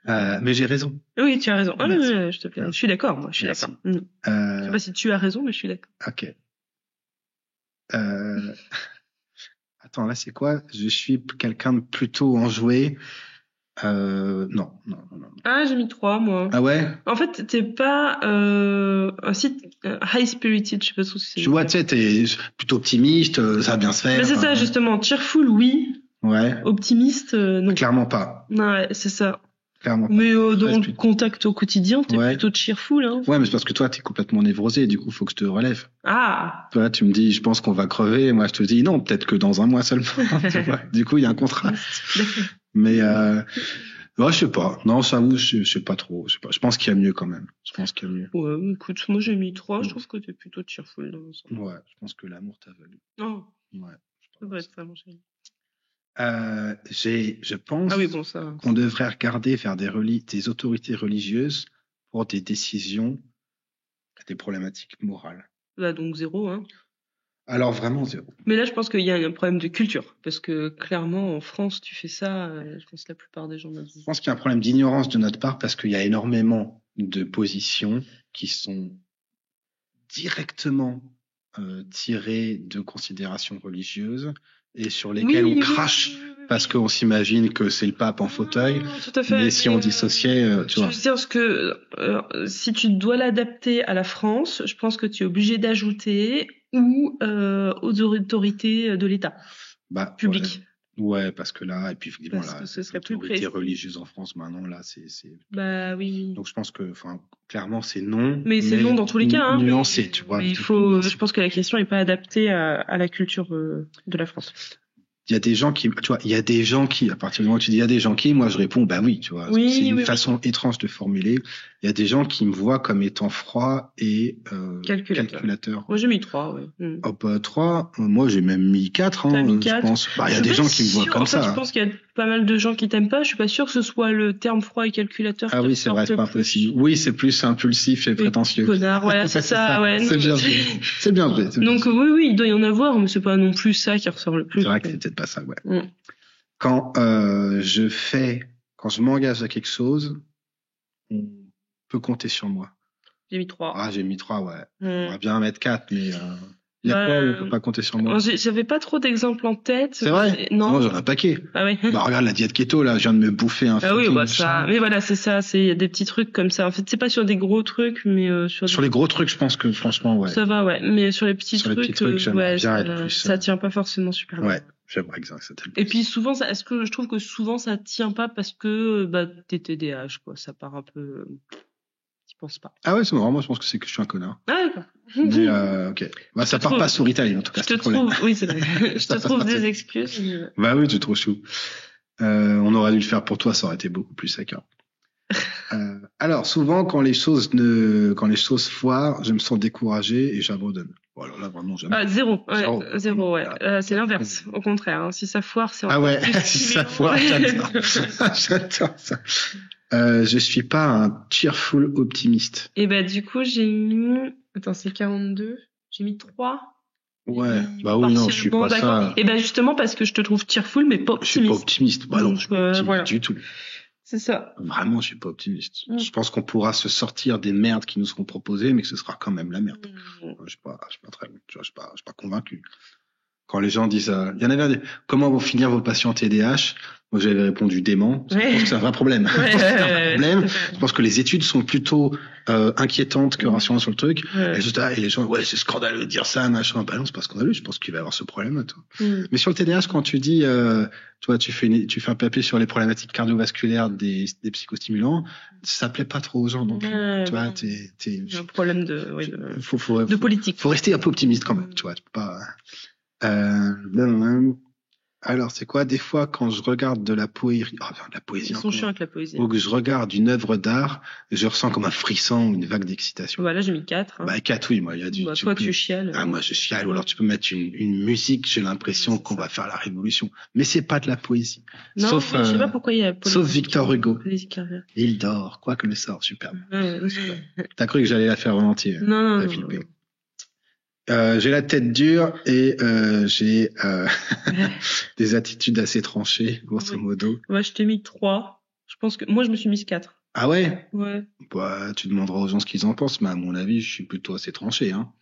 Speaker 1: Mais j'ai raison.
Speaker 2: Oui, tu as raison. Je te plaît. Je suis d'accord, moi. Je suis d'accord. Je sais pas si tu as raison, mais je suis d'accord.
Speaker 1: Ok. Attends, là, c'est quoi? Je suis quelqu'un de plutôt enjoué. Non.
Speaker 2: Ah, j'ai mis 3, moi.
Speaker 1: Ah ouais?
Speaker 2: En fait, t'es pas un site high-spirited, je sais pas ce que c'est.
Speaker 1: Tu vois, tu sais, t'es plutôt optimiste, ça va bien se faire.
Speaker 2: Mais c'est ça, justement. Cheerful, oui.
Speaker 1: Ouais.
Speaker 2: Optimiste, non.
Speaker 1: Clairement pas.
Speaker 2: Ouais, c'est ça.
Speaker 1: Clairement.
Speaker 2: Mais dans le contact au quotidien, t'es plutôt cheerful, hein.
Speaker 1: Ouais, mais c'est parce que toi, t'es complètement névrosé, du coup, faut que je te relève.
Speaker 2: Ah.
Speaker 1: Toi, tu me dis, je pense qu'on va crever, et moi, je te dis, non, peut-être que dans 1 mois seulement. Tu vois. Du coup, il y a un contraste. Mais, je sais pas. Non, ça vous, je sais pas trop. Je pense qu'il y a mieux quand même.
Speaker 2: Ouais, écoute, moi, j'ai mis 3, je trouve que t'es plutôt cheerful dans l'ensemble.
Speaker 1: Ouais, je pense que l'amour t'a valu.
Speaker 2: Oh.
Speaker 1: Ouais.
Speaker 2: Ça doit être ça, mon chéri.
Speaker 1: Je pense qu'on devrait regarder vers des autorités religieuses pour des décisions, des problématiques morales.
Speaker 2: Là, donc 0, hein.
Speaker 1: Alors vraiment 0.
Speaker 2: Mais là, je pense qu'il y a un problème de culture, parce que clairement, en France, tu fais ça, je pense que la plupart des gens l'ont dit.
Speaker 1: Je pense qu'il y a un problème d'ignorance de notre part, parce qu'il y a énormément de positions qui sont directement tirées de considérations religieuses et sur lesquelles on crache parce qu'on s'imagine que c'est le pape en fauteuil.
Speaker 2: Tout à fait.
Speaker 1: Mais si on dissociait, tu vois.
Speaker 2: Je veux dire que si tu dois l'adapter à la France, je pense que tu es obligé d'ajouter ou aux autorités de l'État public.
Speaker 1: Ouais, parce que là, et puis évidemment,
Speaker 2: Parce
Speaker 1: là,
Speaker 2: que ce serait plus
Speaker 1: l'autorité
Speaker 2: précis.
Speaker 1: religieuse en France, maintenant, là, c'est...
Speaker 2: Bah oui.
Speaker 1: Donc je pense que, enfin, clairement, c'est non.
Speaker 2: Mais c'est non dans tous les cas, hein.
Speaker 1: Nuancé, tu vois.
Speaker 2: Mais il faut, je pense que la question est pas adaptée à la culture de la France.
Speaker 1: Il y a des gens qui, tu vois, il y a des gens qui, à partir du moment où tu dis il y a des gens qui, moi je réponds bah oui, tu vois.
Speaker 2: Oui,
Speaker 1: c'est une
Speaker 2: oui,
Speaker 1: façon étrange de formuler. Il y a des gens qui me voient comme étant froid et calculateur.
Speaker 2: Moi j'ai mis 3, ouais.
Speaker 1: Oh bah 3, moi j'ai même mis 4,
Speaker 2: T'as mis
Speaker 1: je
Speaker 2: 4.
Speaker 1: pense. Bah il y a des gens qui me voient comme ça.
Speaker 2: Je pense qu'il y a pas mal de gens qui t'aiment pas. Je suis pas sûr que ce soit le terme froid et calculateur.
Speaker 1: Ah oui, c'est vrai, c'est pas possible. Oui, c'est plus impulsif et prétentieux.
Speaker 2: Connard, voilà, c'est ça, ouais.
Speaker 1: C'est bien vrai. C'est bien vrai.
Speaker 2: Donc oui, il doit y en avoir, mais c'est pas non plus ça qui ressort le plus.
Speaker 1: C'est vrai que c'est peut-être pas ça, ouais. Quand quand je m'engage à quelque chose, on peut compter sur moi.
Speaker 2: J'ai mis 3.
Speaker 1: Ah, j'ai mis 3, ouais. On va bien mettre 4, mais il y a quoi où on peut pas compter sur moi?
Speaker 2: J'avais pas trop d'exemples en tête.
Speaker 1: C'est vrai? Non. Moi, j'en ai un paquet.
Speaker 2: Ah ouais.
Speaker 1: Bah, regarde la diète keto, là, je viens de me bouffer un
Speaker 2: oui, bah ça. Mais voilà, c'est ça, il y a des petits trucs comme ça. En fait, c'est pas sur des gros trucs, mais sur
Speaker 1: les gros trucs, je pense que franchement, ouais.
Speaker 2: Ça va, ouais. Mais sur les petits trucs,
Speaker 1: ouais,
Speaker 2: ça tient pas forcément super bien.
Speaker 1: Ouais. J'aimerais que ça
Speaker 2: Et puis souvent, est-ce que je trouve que souvent ça tient pas parce que t'es TDAH, quoi. Ça part un peu. Tu penses pas.
Speaker 1: Ah ouais, c'est marrant. Moi, je pense que c'est que je suis un connard.
Speaker 2: Ah d'accord.
Speaker 1: Mais ok. Bah ça part pas sur Italie en tout cas.
Speaker 2: Je te trouve. Oui, c'est vrai. Je te trouve des excuses. Mais...
Speaker 1: Bah oui, tu es trop chou. On aurait dû le faire pour toi, ça aurait été beaucoup plus sec. Alors souvent quand les choses foirent, je me sens découragé et j'abandonne. Bon, alors là vraiment jamais.
Speaker 2: 0. Ouais, 0, ouais. C'est l'inverse. Au contraire, hein. Si ça foire, c'est
Speaker 1: ah ouais, si ça foire, j'adore. J'adore ça. Je suis pas un cheerful optimiste.
Speaker 2: Et du coup j'ai mis. Attends, c'est 42. J'ai mis 3.
Speaker 1: Ouais, bah oui, non, je suis pas ça.
Speaker 2: Et justement parce que je te trouve cheerful mais pas optimiste.
Speaker 1: Je suis pas optimiste. Bah non, je suis pas optimiste
Speaker 2: voilà.
Speaker 1: du tout.
Speaker 2: C'est ça.
Speaker 1: Vraiment, je suis pas optimiste. Je pense qu'on pourra se sortir des merdes qui nous seront proposées, mais que ce sera quand même la merde. Je suis pas très, je suis pas convaincu. Quand les gens disent, il y en avait comment vont finir vos patients TDAH? Moi, j'avais répondu dément. Je pense que c'est un vrai problème. Je pense que les études sont plutôt inquiétantes que rassurantes sur le truc. Et les gens, c'est scandaleux de dire ça, machin. Bah non, c'est pas scandaleux. Je pense qu'il va y avoir ce problème, toi. Mais sur le TDAH, quand tu dis, toi, tu fais un papier sur les problématiques cardiovasculaires des psychostimulants, ça plaît pas trop aux gens. Donc, tu vois, t'es
Speaker 2: un problème de politique.
Speaker 1: Faut rester un peu optimiste quand même. Tu vois, tu peux pas. Alors, c'est quoi? Des fois, quand je regarde de la poésie,
Speaker 2: Ils sont chiants avec la poésie.
Speaker 1: Ou que je regarde une œuvre d'art, je ressens comme un frisson, une vague d'excitation.
Speaker 2: Voilà, j'ai mis 4.
Speaker 1: 4, oui, moi, il y a du.
Speaker 2: Toi, tu chiales.
Speaker 1: Ah, moi, je chiale. Ou alors, tu peux mettre une musique, j'ai l'impression qu'on va faire la révolution. Mais c'est pas de la poésie.
Speaker 2: Non, sauf, je sais pas pourquoi il y a
Speaker 1: sauf Victor Hugo. Il dort, quoi que le sort, superbe. T'as cru que j'allais la faire volontiers?
Speaker 2: Non.
Speaker 1: T'as flippé. J'ai la tête dure et j'ai des attitudes assez tranchées, grosso modo.
Speaker 2: Ouais, je t'ai mis 3. Je pense que moi je me suis mis 4.
Speaker 1: Ah ouais?
Speaker 2: Ouais.
Speaker 1: Bah, tu demanderas aux gens ce qu'ils en pensent, mais à mon avis, je suis plutôt assez tranché, hein.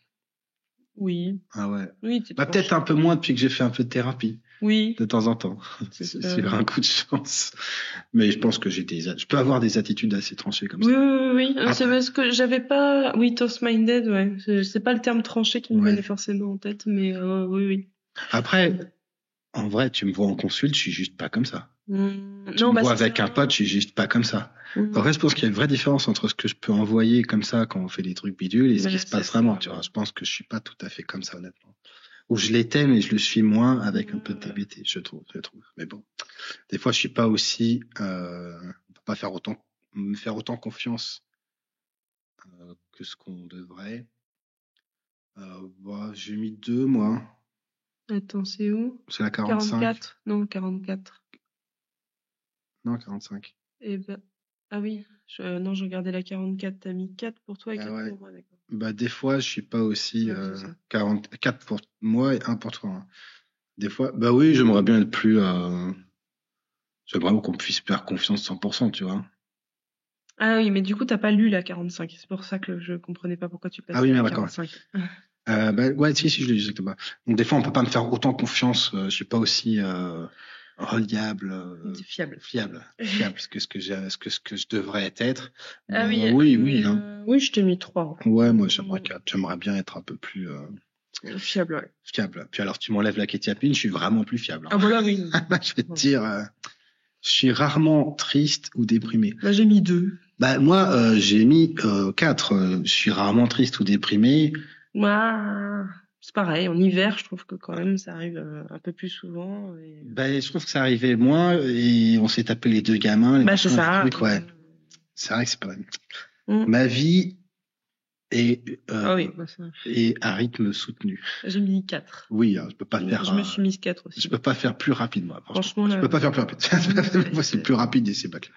Speaker 2: Oui.
Speaker 1: Ah ouais.
Speaker 2: Oui,
Speaker 1: peut-être un peu moins depuis que j'ai fait un peu de thérapie.
Speaker 2: Oui.
Speaker 1: De temps en temps. C'est un coup de chance. Mais je pense que je peux avoir des attitudes assez tranchées comme ça.
Speaker 2: Oui. C'est parce que j'avais pas, tough-minded, ouais. C'est pas le terme tranché qui me venait forcément en tête, mais oui.
Speaker 1: Après, en vrai, tu me vois en consulte, je suis juste pas comme ça. Tu me vois avec un pote, je suis juste pas comme ça. Après, je pense qu'il y a une vraie différence entre ce que je peux envoyer comme ça quand on fait des trucs bidules et ce qui se passe vraiment, tu vois. Je pense que je suis pas tout à fait comme ça, honnêtement. Ou je l'étais, mais je le suis moins avec un peu de TBT, je trouve. Mais bon. Des fois, je suis pas aussi, on peut pas me faire autant confiance, que ce qu'on devrait. J'ai mis 2, moi.
Speaker 2: Attends, c'est où?
Speaker 1: C'est la 45.
Speaker 2: 44. Non, 44.
Speaker 1: Non, 45.
Speaker 2: Ah oui. Non, je regardais la 44. T'as mis 4 pour toi et 4 pour moi, d'accord.
Speaker 1: Des fois, je suis pas aussi 44 pour moi et 1 pour toi. Hein. Des fois, oui, j'aimerais bien être plus. J'aimerais qu'on puisse faire confiance 100%, tu vois.
Speaker 2: Ah oui, mais du coup, t'as pas lu la 45. C'est pour ça que je comprenais pas pourquoi tu passais
Speaker 1: à
Speaker 2: la 45.
Speaker 1: Si, je l'ai lu exactement. Donc des fois, on peut pas me faire autant confiance. Je suis pas aussi reliable, fiable, que ce que je devrais être.
Speaker 2: Oui, je t'ai mis 3.
Speaker 1: Ouais, moi j'aimerais bien être un peu plus
Speaker 2: Fiable, ouais.
Speaker 1: Fiable. Puis alors, tu m'enlèves la kétiapine, je suis vraiment plus fiable.
Speaker 2: Ah, voilà, oui.
Speaker 1: Je vais te dire, je suis rarement triste ou déprimé.
Speaker 2: Là, j'ai mis 2.
Speaker 1: Bah, moi, j'ai mis 4. Je suis rarement triste ou déprimé.
Speaker 2: Moi, c'est pareil. En hiver, je trouve que quand même, ça arrive un peu plus souvent. Et...
Speaker 1: Ben, je trouve que ça arrivait moins et on s'est tapé les 2 gamins.
Speaker 2: Bah, c'est ça.
Speaker 1: Trucs, ouais. C'est vrai que c'est pas vrai. Ma vie est,
Speaker 2: oui, bah, ça...
Speaker 1: est à rythme soutenu.
Speaker 2: J'ai mis 4.
Speaker 1: Oui, je peux pas faire.
Speaker 2: Je me suis mis 4 aussi.
Speaker 1: Je peux pas faire plus rapide, moi.
Speaker 2: Franchement, là...
Speaker 1: je peux pas faire plus rapide. C'est plus rapide et c'est pas clair.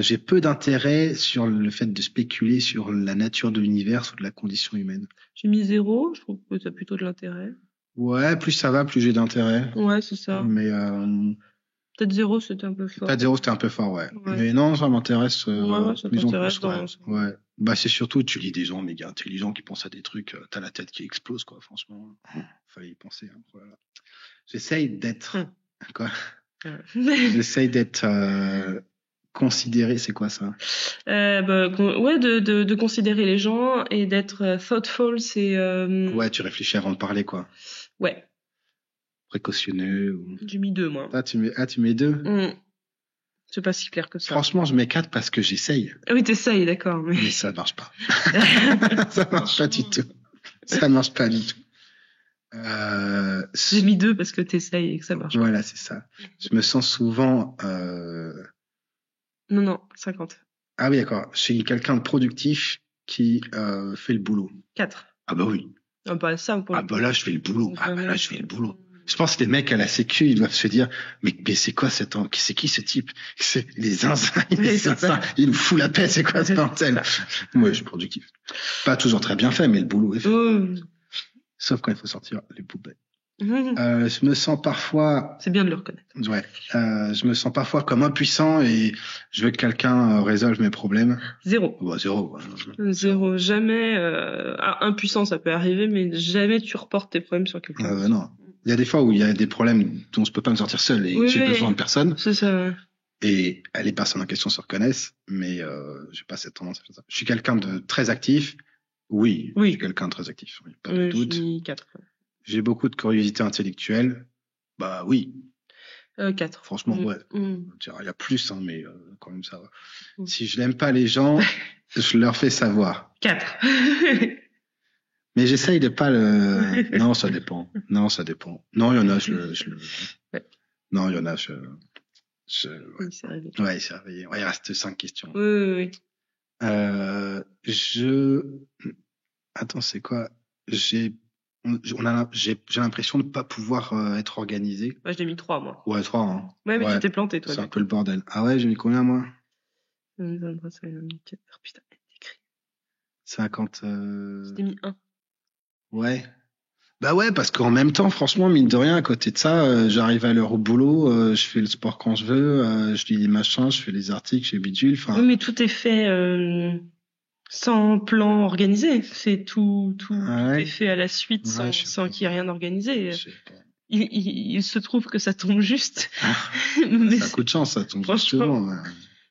Speaker 1: J'ai peu d'intérêt sur le fait de spéculer sur la nature de l'univers ou de la condition humaine.
Speaker 2: J'ai mis 0. Je trouve que t'as plutôt de l'intérêt.
Speaker 1: Ouais, plus ça va, plus j'ai d'intérêt.
Speaker 2: Ouais, c'est ça.
Speaker 1: Mais
Speaker 2: peut-être 0, c'était un peu fort.
Speaker 1: Peut-être 0, c'était un peu fort, ouais. Mais non, ça m'intéresse
Speaker 2: ça
Speaker 1: plus en plus.
Speaker 2: Dans...
Speaker 1: Ouais. Bah, c'est surtout, tu lis des gens méga intelligents qui pensent à des trucs, t'as la tête qui explose, quoi, franchement. Fallait y penser, hein. Voilà. J'essaye d'être, quoi? J'essaye d'être, considéré, c'est quoi ça?
Speaker 2: Ouais, de considérer les gens et d'être thoughtful, c'est...
Speaker 1: Ouais, tu réfléchis avant de parler, quoi.
Speaker 2: Ouais.
Speaker 1: Précautionneux ou...
Speaker 2: J'ai mis 2, moi.
Speaker 1: Tu mets 2?
Speaker 2: C'est pas si clair que ça.
Speaker 1: Franchement, je mets 4 parce que j'essaye.
Speaker 2: Ah oui, t'essayes, d'accord.
Speaker 1: Mais ça marche pas. Ça marche pas du tout. Ça marche pas du tout.
Speaker 2: J'ai mis 2 parce que t'essayes et que ça marche.
Speaker 1: Voilà, c'est ça. Je me sens souvent...
Speaker 2: Non, 50.
Speaker 1: Ah oui, d'accord. Je suis quelqu'un de productif qui fait le boulot.
Speaker 2: 4.
Speaker 1: Ah bah oui.
Speaker 2: Ah bah ça, pour
Speaker 1: là, je fais le boulot. Là, je fais le boulot. Je pense que les mecs à la sécu, ils doivent se dire, mais c'est quoi c'est qui ce type? C'est les zinzins, il nous fout la paix, c'est quoi ce bordel? Ouais, je suis productif. Pas toujours très bien fait, mais le boulot est fait. Sauf quand il faut sortir les poubelles. Je me sens parfois...
Speaker 2: C'est bien de le reconnaître.
Speaker 1: Ouais. Je me sens parfois comme impuissant et je veux que quelqu'un résolve mes problèmes.
Speaker 2: 0.
Speaker 1: Bah, 0.
Speaker 2: 0. Jamais... impuissant, ça peut arriver, mais jamais tu reportes tes problèmes sur quelqu'un.
Speaker 1: Non. Il y a des fois où il y a des problèmes dont je peux pas me sortir seul et j'ai besoin de personne.
Speaker 2: C'est ça.
Speaker 1: Et les personnes en question se reconnaissent, mais j'ai pas cette tendance à faire ça. Je suis quelqu'un de très actif. Oui. Je suis quelqu'un de très actif. Oui, pas de doute.
Speaker 2: 4.
Speaker 1: J'ai beaucoup de curiosité intellectuelle. Bah oui.
Speaker 2: 4.
Speaker 1: Franchement, ouais. Il y a plus, hein, mais quand même ça va. Si je n'aime pas les gens, je leur fais savoir.
Speaker 2: 4.
Speaker 1: Mais j'essaye de pas le... Non, ça dépend. Non, il y en a, Non, il y en a, Ouais.
Speaker 2: Oui, c'est arrivé.
Speaker 1: Ouais, c'est arrivé. Ouais, il reste 5 questions.
Speaker 2: Oui.
Speaker 1: Attends, c'est quoi? J'ai l'impression de pas pouvoir être organisé.
Speaker 2: Ouais, je l'ai mis 3, moi.
Speaker 1: Ouais, 3, hein.
Speaker 2: Ouais, mais tu t'es planté, toi.
Speaker 1: C'est un peu le bordel. Ah ouais, j'ai mis combien, moi?
Speaker 2: Putain, écrit.
Speaker 1: 50...
Speaker 2: Je t'ai mis 1.
Speaker 1: Ouais. Bah ouais, parce qu'en même temps, franchement, mine de rien, à côté de ça, j'arrive à l'heure au boulot, je fais le sport quand je veux, je lis les machins, je fais les articles, je fais bidule, enfin...
Speaker 2: Oui, mais tout est fait sans plan organisé. C'est tout est fait à la suite sans qu'il y ait rien organisé. Il se trouve que ça tombe juste.
Speaker 1: Mais c'est un coup de chance, ça tombe justement.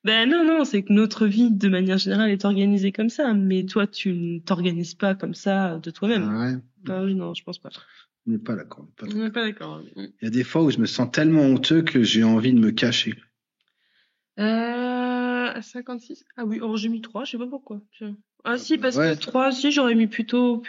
Speaker 2: Ben non, c'est que notre vie, de manière générale, est organisée comme ça. Mais toi, tu ne t'organises pas comme ça de toi-même.
Speaker 1: Ah ouais.
Speaker 2: Ah oui, non, je pense pas.
Speaker 1: On n'est pas d'accord.
Speaker 2: On n'est pas d'accord.
Speaker 1: Il y a des fois où je me sens tellement honteux que j'ai envie de me cacher.
Speaker 2: 56. Ah oui, j'ai mis 3, je sais pas pourquoi. Ah si, parce que 3, si, j'aurais mis plutôt,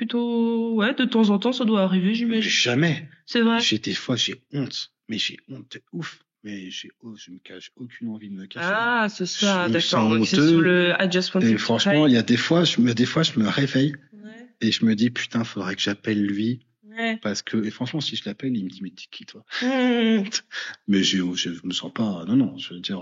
Speaker 2: ouais, de temps en temps, ça doit arriver, j'imagine.
Speaker 1: Jamais.
Speaker 2: C'est vrai.
Speaker 1: Des fois, j'ai honte. Mais j'ai honte de ouf. Mais je me cache aucune envie de me cacher.
Speaker 2: Ah, c'est ça,
Speaker 1: d'accord.
Speaker 2: C'est sur le I just want to.
Speaker 1: Et franchement, il y a des fois, je me réveille. Ouais. Et je me dis, putain, faudrait que j'appelle lui. Ouais. Parce que, et franchement, si je l'appelle, il me dit, mais t'es qui, toi? Mais je me sens pas, non, je veux dire,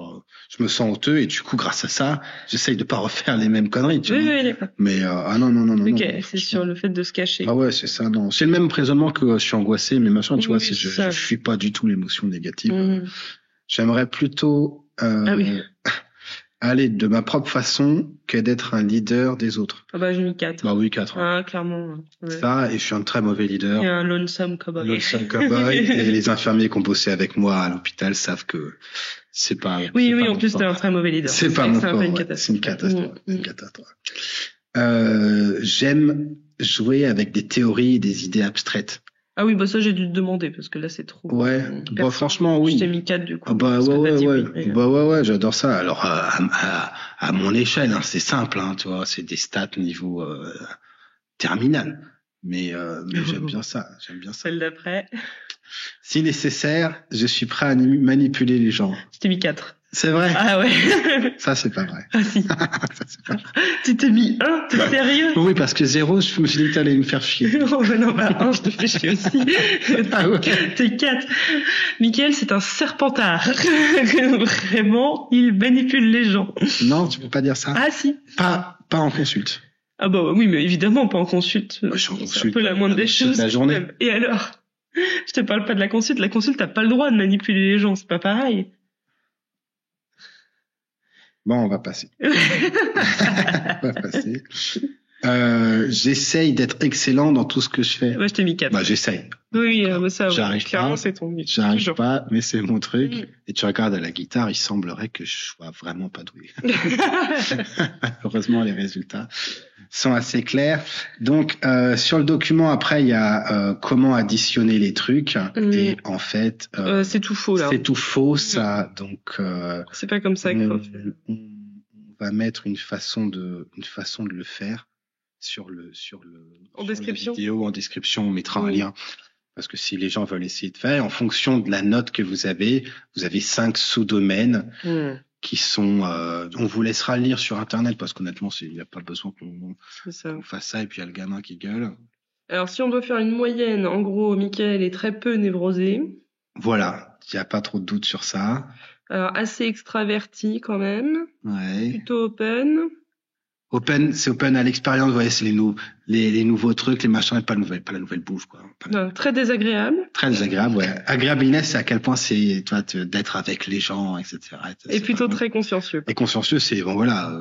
Speaker 1: je me sens honteux et du coup, grâce à ça, j'essaye de pas refaire les mêmes conneries, tu vois. Oui, d'accord. Mais, non.
Speaker 2: Ok, c'est sur le fait de se cacher.
Speaker 1: Ah ouais, c'est ça, non. C'est le même raisonnement que je suis angoissé, mais machin, tu vois, je fuis pas du tout l'émotion négative. J'aimerais plutôt, aller de ma propre façon que d'être un leader des autres.
Speaker 2: Ah bah j'ai mis 4.
Speaker 1: Bah oui, 4.
Speaker 2: Ah, clairement. Ouais.
Speaker 1: Ça, et je suis un très mauvais leader.
Speaker 2: Et un lonesome cowboy.
Speaker 1: Et les infirmiers qui ont bossé avec moi à l'hôpital savent que c'est pas...
Speaker 2: Oui, en plus t'es un très mauvais leader.
Speaker 1: C'est pas mon fort.
Speaker 2: C'est une catastrophe.
Speaker 1: C'est une catastrophe. J'aime jouer avec des théories et des idées abstraites.
Speaker 2: Ah oui, bah ça j'ai dû te demander parce que là c'est trop.
Speaker 1: Ouais, bah franchement oui.
Speaker 2: Je t'ai mis 4 du coup.
Speaker 1: Ah bah ouais, j'adore ça. Alors à mon échelle, hein, c'est simple, hein, tu vois, c'est des stats niveau terminal. Mais j'aime bien ça,
Speaker 2: Celle d'après.
Speaker 1: Si nécessaire, je suis prêt à manipuler les gens.
Speaker 2: Je t'ai mis 4.
Speaker 1: C'est vrai?
Speaker 2: Ah ouais.
Speaker 1: Ça, c'est pas vrai.
Speaker 2: Ah si.
Speaker 1: Ça, c'est pas vrai.
Speaker 2: Tu t'es mis 1, t'es sérieux?
Speaker 1: Oui, parce que 0, je me suis dit que t'allais me faire chier.
Speaker 2: Oh, non, bah 1, je te fais chier aussi.
Speaker 1: Ah ouais.
Speaker 2: T'es 4. Mickaël, c'est un serpentard. Vraiment, il manipule les gens.
Speaker 1: Non, tu peux pas dire ça.
Speaker 2: Ah si.
Speaker 1: Pas en consulte.
Speaker 2: Ah bah oui, mais évidemment, pas en consulte.
Speaker 1: Moi, je suis en consulte.
Speaker 2: C'est un peu la moindre des choses.
Speaker 1: La journée.
Speaker 2: Et alors? Je te parle pas de la consulte. La consulte, t'as pas le droit de manipuler les gens. C'est pas pareil.
Speaker 1: Bon, on va passer. J'essaye d'être excellent dans tout ce que je fais.
Speaker 2: Bah, je t'ai mis 4.
Speaker 1: Bah, j'essaye.
Speaker 2: Oui, ça,
Speaker 1: j'arrive
Speaker 2: clairement,
Speaker 1: pas.
Speaker 2: c'est ton but.
Speaker 1: J'arrive pas, mais c'est mon truc. Et tu regardes à la guitare, il semblerait que je sois vraiment pas doué. Heureusement, les résultats sont assez clairs. Donc, sur le document, après, il y a comment additionner les trucs. Et en fait,
Speaker 2: c'est tout faux là.
Speaker 1: C'est tout faux, ça. Donc,
Speaker 2: c'est pas comme ça
Speaker 1: on va mettre une façon de le faire sur
Speaker 2: en description.
Speaker 1: La vidéo, en description, on mettra un lien. Parce que si les gens veulent essayer de faire, en fonction de la note que vous avez 5 sous-domaines qui sont... on vous laissera lire sur Internet parce qu'honnêtement, il n'y a pas besoin qu'on fasse ça et puis il y a le gamin qui gueule. Alors, si on doit faire une moyenne, en gros, Mickaël est très peu névrosé. Voilà, il n'y a pas trop de doute sur ça. Alors, assez extraverti quand même. Ouais. Plutôt open. Open, c'est open à l'expérience, vous voyez, c'est les nouveaux trucs, les machins, pas la nouvelle bouffe, quoi. Non, très désagréable. Très désagréable, ouais. Agréabilité, c'est à quel point c'est, toi, d'être avec les gens, etc. Et plutôt très consciencieux. Et consciencieux, c'est, bon, voilà,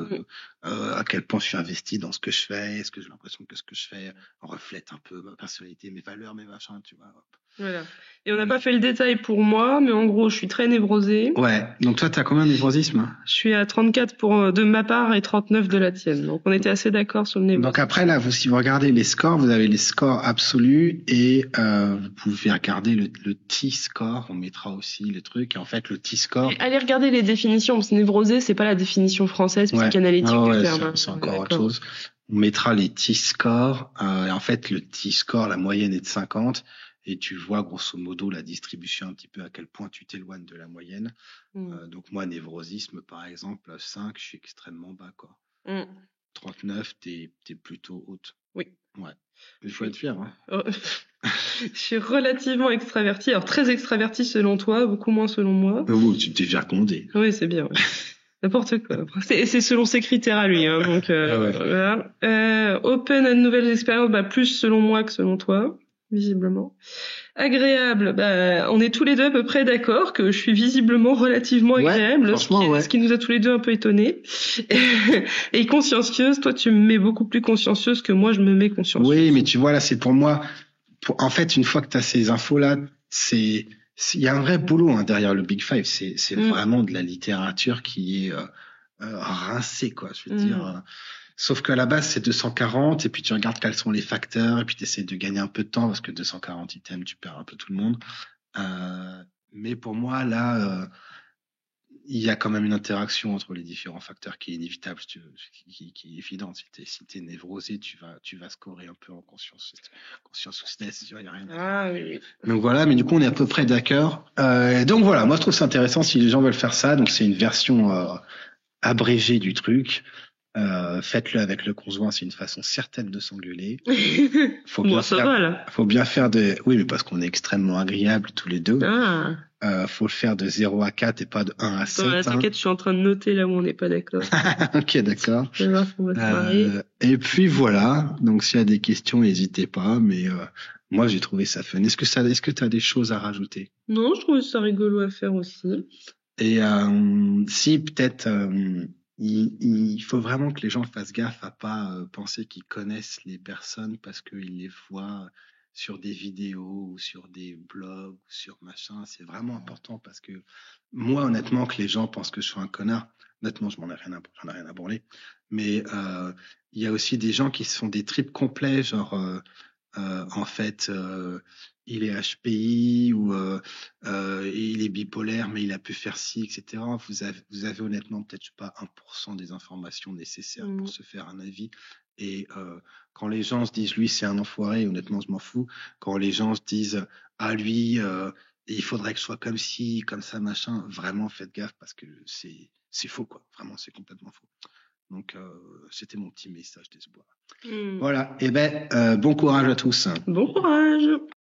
Speaker 1: à quel point je suis investi dans ce que je fais, est-ce que j'ai l'impression que ce que je fais reflète un peu ma personnalité, mes valeurs, mes machins, tu vois. Voilà. Et on n'a pas fait le détail pour moi, mais en gros, je suis très névrosée. Ouais. Donc toi, t'as combien de névrosisme? Je suis à 34 de ma part et 39 de la tienne. Donc on était assez d'accord sur le névrosisme. Donc après, là, si vous regardez les scores, vous avez les scores absolus et vous pouvez regarder le T-score. On mettra aussi les trucs. Et en fait, le T-score... Allez regarder les définitions, parce que névrosé, c'est pas la définition française psychanalytique du terme. C'est encore autre chose. On mettra les T-scores. Et en fait, le T-score, la moyenne est de 50. Et tu vois grosso modo la distribution un petit peu à quel point tu t'éloignes de la moyenne. Donc moi, névrosisme par exemple, 5, je suis extrêmement bas, quoi. 39, t'es plutôt haute. Oui. Ouais. Il faut être fier, hein. Je suis relativement extraverti. Alors très extraverti selon toi, beaucoup moins selon moi. Oui, tu t'es déjà condé. Oui, c'est bien. Ouais. N'importe quoi. C'est selon ses critères à lui, hein. Donc voilà. Open à de nouvelles expériences, plus selon moi que selon toi. Visiblement. Agréable, on est tous les deux à peu près d'accord que je suis visiblement relativement agréable, ce qui nous a tous les deux un peu étonnés. Et consciencieuse, toi tu me mets beaucoup plus consciencieuse que moi je me mets consciencieuse. Oui, mais tu vois là, c'est pour moi, en fait, une fois que tu as ces infos-là, il y a un vrai boulot derrière le Big Five, c'est vraiment de la littérature qui est rincée, quoi, je veux dire... Sauf qu'à la base, c'est 240, et puis tu regardes quels sont les facteurs, et puis tu essaies de gagner un peu de temps, parce que 240 items, tu perds un peu tout le monde. Mais pour moi, là, il y a quand même une interaction entre les différents facteurs qui est inévitable, qui est évidente. Si t'es névrosé, tu vas scorer un peu en conscience consciousness, il y a rien à faire. Ah oui. Donc voilà, mais du coup, on est à peu près d'accord. Donc voilà, moi, je trouve ça intéressant si les gens veulent faire ça. Donc c'est une version abrégée du truc. Faites-le avec le conjoint, c'est une façon certaine de s'engueuler. Faut bien faire oui, mais parce qu'on est extrêmement agréables tous les deux. Faut le faire de 0 à 4 et pas de 1 à 7. T'inquiète, je suis en train de noter là où on n'est pas d'accord. Ok, d'accord. Et puis voilà. Donc s'il y a des questions, n'hésitez pas. Mais moi, j'ai trouvé ça fun. Est-ce que t'as des choses à rajouter? Non, je trouve ça rigolo à faire aussi. Et si peut-être. Il faut vraiment que les gens fassent gaffe à pas penser qu'ils connaissent les personnes parce qu'ils les voient sur des vidéos ou sur des blogs ou sur machin. C'est vraiment important parce que moi, honnêtement, que les gens pensent que je suis un connard. Honnêtement, j'en ai rien à branler. Mais il y a aussi des gens qui se font des trips complets, genre en fait, il est HPI ou il est bipolaire, mais il a pu faire ci, etc. Vous avez honnêtement peut-être, je sais pas, 1% des informations nécessaires pour se faire un avis. Et quand les gens se disent, lui, c'est un enfoiré, honnêtement, je m'en fous. Quand les gens se disent, ah, lui, il faudrait que je sois comme ci, comme ça, machin, vraiment, faites gaffe parce que c'est faux, quoi. Vraiment, c'est complètement faux. Donc, c'était mon petit message d'espoir. Voilà. Eh ben, bon courage à tous.
Speaker 2: Bon courage.